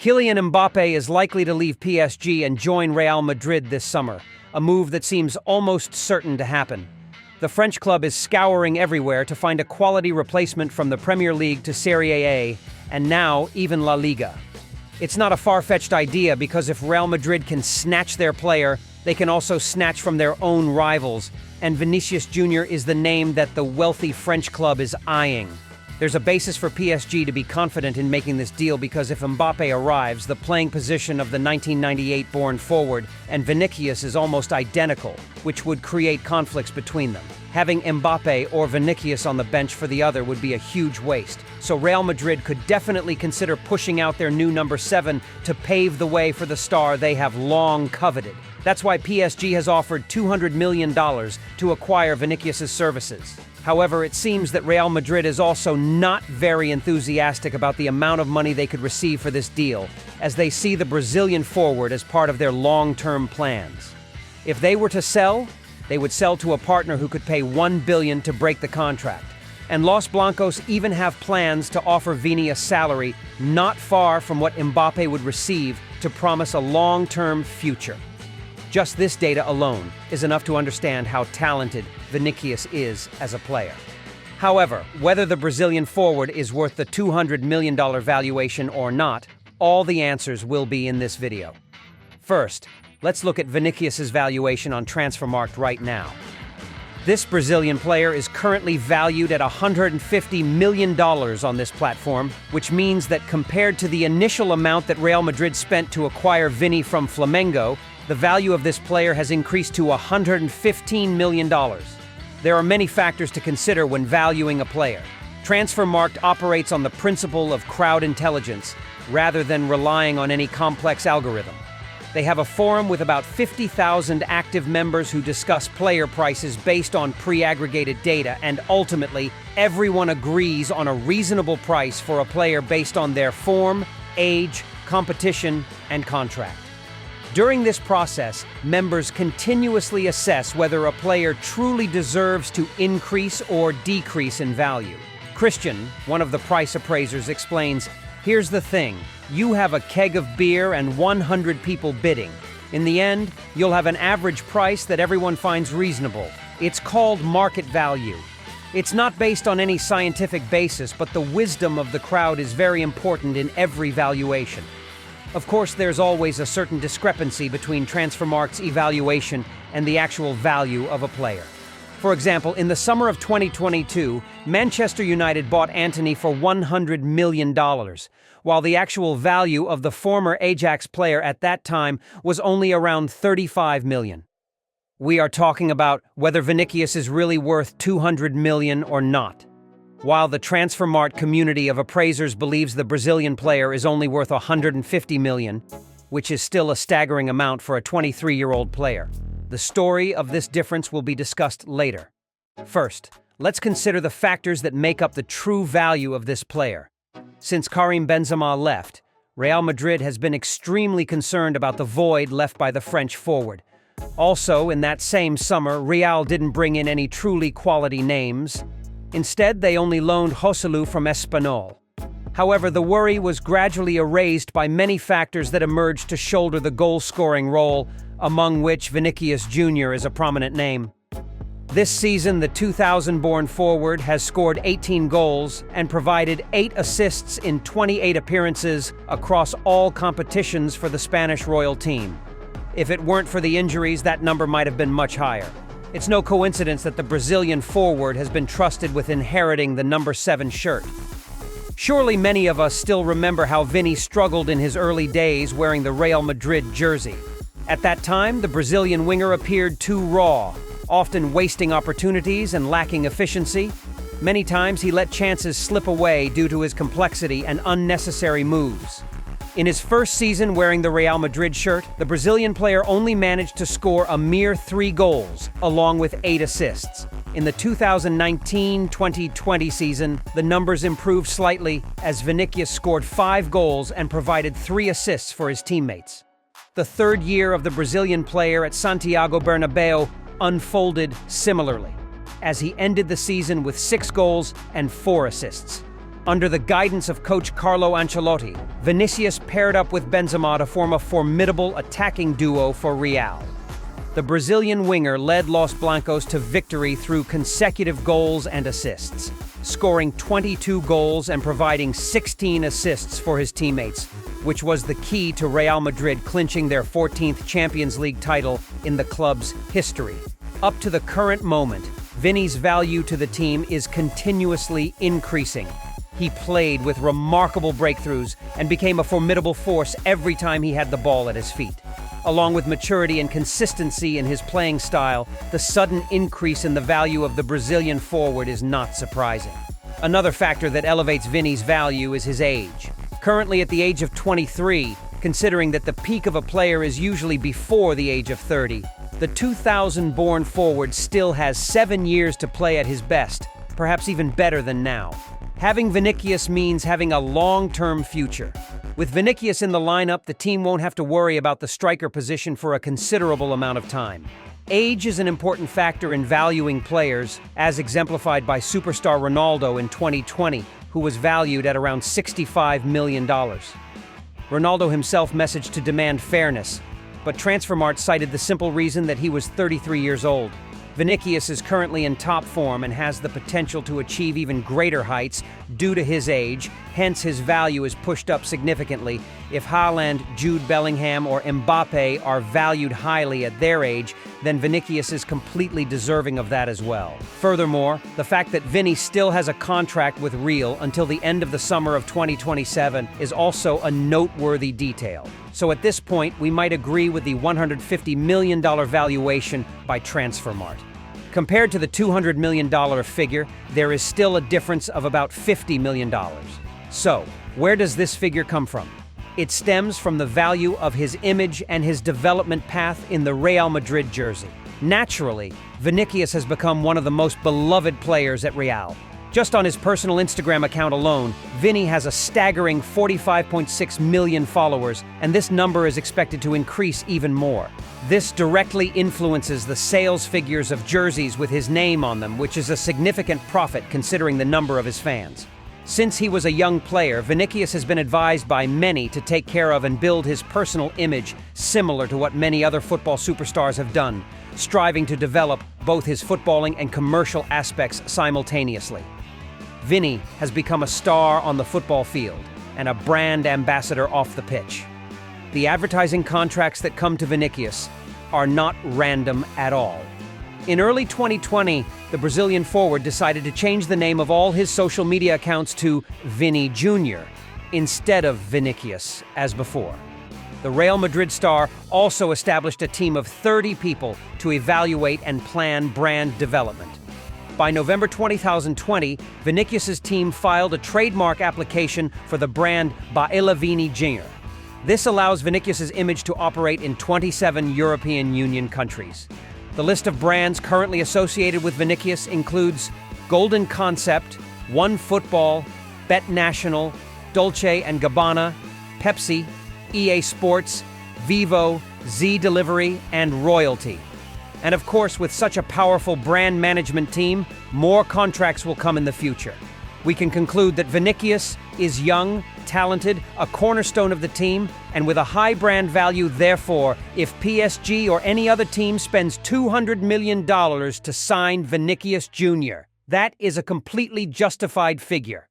Kylian Mbappe is likely to leave PSG and join Real Madrid this summer, a move that seems almost certain to happen. The French club is scouring everywhere to find a quality replacement from the Premier League to Serie A, and now even La Liga. It's not a far-fetched idea because if Real Madrid can snatch their player, they can also snatch from their own rivals, and Vinicius Jr. is the name that the wealthy French club is eyeing. There's a basis for PSG to be confident in making this deal because if Mbappe arrives, the playing position of the 1998-born forward and Vinicius is almost identical, which would create conflicts between them. Having Mbappe or Vinicius on the bench for the other would be a huge waste, so Real Madrid could definitely consider pushing out their new number 7 to pave the way for the star they have long coveted. That's why PSG has offered $200 million to acquire Vinicius' services. However, it seems that Real Madrid is also not very enthusiastic about the amount of money they could receive for this deal, as they see the Brazilian forward as part of their long-term plans. If they were to sell, they would sell to a partner who could pay $1 billion to break the contract. And Los Blancos even have plans to offer Vini a salary not far from what Mbappe would receive to promise a long-term future. Just this data alone is enough to understand how talented Vinicius is as a player. However, whether the Brazilian forward is worth the $200 million valuation or not, all the answers will be in this video. First, let's look at Vinicius' valuation on Transfermarkt right now. This Brazilian player is currently valued at $150 million on this platform, which means that compared to the initial amount that Real Madrid spent to acquire Vini from Flamengo, the value of this player has increased to $115 million. There are many factors to consider when valuing a player. Transfermarkt operates on the principle of crowd intelligence, rather than relying on any complex algorithm. They have a forum with about 50,000 active members who discuss player prices based on pre-aggregated data, and ultimately, everyone agrees on a reasonable price for a player based on their form, age, competition, and contract. During this process, members continuously assess whether a player truly deserves to increase or decrease in value. Christian, one of the price appraisers, explains, "Here's the thing, you have a keg of beer and 100 people bidding. In the end, you'll have an average price that everyone finds reasonable. It's called market value. It's not based on any scientific basis, but the wisdom of the crowd is very important in every valuation." Of course, there's always a certain discrepancy between Transfermarkt's evaluation and the actual value of a player. For example, in the summer of 2022, Manchester United bought Antony for $100 million, while the actual value of the former Ajax player at that time was only around $35 million. We are talking about whether Vinicius is really worth $200 million or not. While the Transfermarkt community of appraisers believes the Brazilian player is only worth $150 million, which is still a staggering amount for a 23-year-old player. The story of this difference will be discussed later. First, let's consider the factors that make up the true value of this player. Since Karim Benzema left, Real Madrid has been extremely concerned about the void left by the French forward. Also, in that same summer, Real didn't bring in any truly quality names. Instead, they only loaned Joselu from Espanyol. However, the worry was gradually erased by many factors that emerged to shoulder the goal-scoring role, among which Vinicius Jr. is a prominent name. This season, the 2000-born forward has scored 18 goals and provided 8 assists in 28 appearances across all competitions for the Spanish royal team. If it weren't for the injuries, that number might have been much higher. It's no coincidence that the Brazilian forward has been trusted with inheriting the number 7 shirt. Surely many of us still remember how Vini struggled in his early days wearing the Real Madrid jersey. At that time, the Brazilian winger appeared too raw, often wasting opportunities and lacking efficiency. Many times he let chances slip away due to his complexity and unnecessary moves. In his first season wearing the Real Madrid shirt, the Brazilian player only managed to score a mere 3 goals, along with 8 assists. In the 2019-2020 season, the numbers improved slightly as Vinicius scored 5 goals and provided 3 assists for his teammates. The third year of the Brazilian player at Santiago Bernabéu unfolded similarly, as he ended the season with 6 goals and 4 assists. Under the guidance of coach Carlo Ancelotti, Vinicius paired up with Benzema to form a formidable attacking duo for Real. The Brazilian winger led Los Blancos to victory through consecutive goals and assists, scoring 22 goals and providing 16 assists for his teammates, which was the key to Real Madrid clinching their 14th Champions League title in the club's history. Up to the current moment, Vini's value to the team is continuously increasing. He played with remarkable breakthroughs and became a formidable force every time he had the ball at his feet. Along with maturity and consistency in his playing style, the sudden increase in the value of the Brazilian forward is not surprising. Another factor that elevates Vini's value is his age. Currently at the age of 23, considering that the peak of a player is usually before the age of 30, the 2000-born forward still has 7 years to play at his best, perhaps even better than now. Having Vinicius means having a long-term future. With Vinicius in the lineup, the team won't have to worry about the striker position for a considerable amount of time. Age is an important factor in valuing players, as exemplified by superstar Ronaldo in 2020, who was valued at around $65 million. Ronaldo himself messaged to demand fairness, but Transfermarkt cited the simple reason that he was 33 years old. Vinicius is currently in top form and has the potential to achieve even greater heights due to his age, hence his value is pushed up significantly. If Haaland, Jude Bellingham, or Mbappe are valued highly at their age, then Vinicius is completely deserving of that as well. Furthermore, the fact that Vini still has a contract with Real until the end of the summer of 2027 is also a noteworthy detail. So at this point, we might agree with the $150 million valuation by Transfermarkt. Compared to the $200 million figure, there is still a difference of about $50 million. So, where does this figure come from? It stems from the value of his image and his development path in the Real Madrid jersey. Naturally, Vinicius has become one of the most beloved players at Real. Just on his personal Instagram account alone, Vini has a staggering 45.6 million followers, and this number is expected to increase even more. This directly influences the sales figures of jerseys with his name on them, which is a significant profit considering the number of his fans. Since he was a young player, Vinicius has been advised by many to take care of and build his personal image similar to what many other football superstars have done, striving to develop both his footballing and commercial aspects simultaneously. Vini has become a star on the football field and a brand ambassador off the pitch. The advertising contracts that come to Vinicius are not random at all. In early 2020, the Brazilian forward decided to change the name of all his social media accounts to Vini Jr. instead of Vinicius, as before. The Real Madrid star also established a team of 30 people to evaluate and plan brand development. By November 2020, Vinicius' team filed a trademark application for the brand Baila Vini Jr. This allows Vinicius' image to operate in 27 European Union countries. The list of brands currently associated with Vinicius includes Golden Concept, One Football, Bet National, Dolce & Gabbana, Pepsi, EA Sports, Vivo, Z Delivery, and Royalty. And of course, with such a powerful brand management team, more contracts will come in the future. We can conclude that Vinicius is young, talented, a cornerstone of the team, and with a high brand value. Therefore, if PSG or any other team spends $200 million to sign Vinicius Jr., that is a completely justified figure.